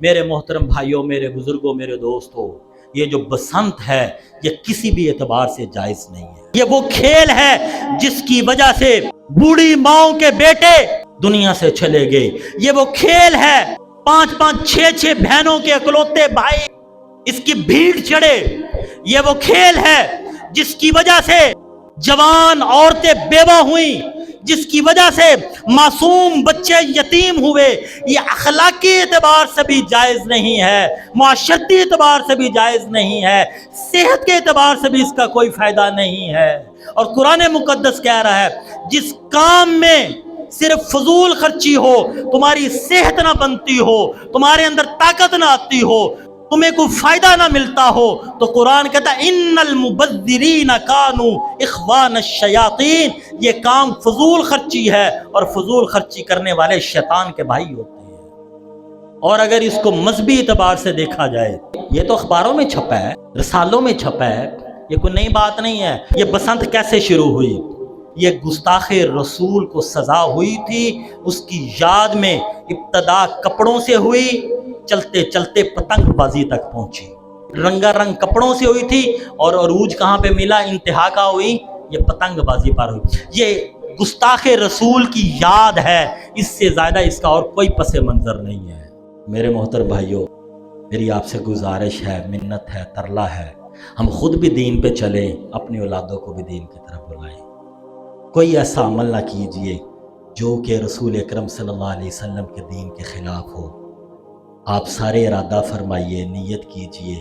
میرے محترم بھائیوں، میرے بزرگوں، میرے دوستوں، یہ جو بسنت ہے یہ کسی بھی اعتبار سے جائز نہیں ہے۔ یہ وہ کھیل ہے جس کی وجہ سے بوڑھی ماؤں کے بیٹے دنیا سے چلے گئے۔ یہ وہ کھیل ہے 5-5 6 بہنوں کے اکلوتے بھائی اس کی بھیڑ چڑھے۔ یہ وہ کھیل ہے جس کی وجہ سے جوان عورتیں بیوہ ہوئیں، جس کی وجہ سے معصوم بچے یتیم ہوئے۔ یہ اخلاقی اعتبار سے بھی جائز نہیں ہے، معاشرتی اعتبار سے بھی جائز نہیں ہے، صحت کے اعتبار سے بھی اس کا کوئی فائدہ نہیں ہے۔ اور قرآن مقدس کہہ رہا ہے جس کام میں صرف فضول خرچی ہو، تمہاری صحت نہ بنتی ہو، تمہارے اندر طاقت نہ آتی ہو، تمہیں کوئی فائدہ نہ ملتا ہو، تو قرآن کہتا ہے ان المبذرین کانوا اخوان الشیاطین، یہ کام فضول خرچی ہے اور فضول خرچی کرنے والے شیطان کے بھائی ہوتے ہیں۔ اور اگر اس کو مذہبی اعتبار سے دیکھا جائے، یہ تو اخباروں میں چھپا ہے، رسالوں میں چھپا ہے، یہ کوئی نئی بات نہیں ہے۔ یہ بسنت کیسے شروع ہوئی؟ یہ گستاخ رسول کو سزا ہوئی تھی، اس کی یاد میں ابتدا کپڑوں سے ہوئی، چلتے چلتے پتنگ بازی تک پہنچی۔ رنگا رنگ کپڑوں سے ہوئی تھی اور عروج کہاں پہ ملا، انتہا کا ہوئی، یہ پتنگ بازی پر ہوئی۔ یہ گستاخ رسول کی یاد ہے، اس سے زیادہ اس کا اور کوئی پس منظر نہیں ہے۔ میرے محترم بھائیوں، میری آپ سے گزارش ہے، منت ہے، ترلا ہے، ہم خود بھی دین پہ چلیں، اپنی اولادوں کو بھی دین کی طرف بلائیں۔ کوئی ایسا عمل نہ کیجئے جو کہ رسول اکرم صلی اللہ علیہ وسلم کے دین کے خلاف ہو۔ آپ سارے ارادہ فرمائیے، نیت کیجئے،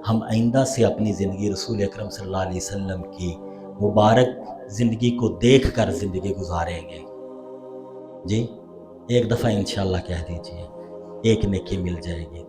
ہم آئندہ سے اپنی زندگی رسول اکرم صلی اللہ علیہ وسلم کی مبارک زندگی کو دیکھ کر زندگی گزاریں گے۔ جی ایک دفعہ انشاءاللہ کہہ دیجئے، ایک نیکی مل جائے گی۔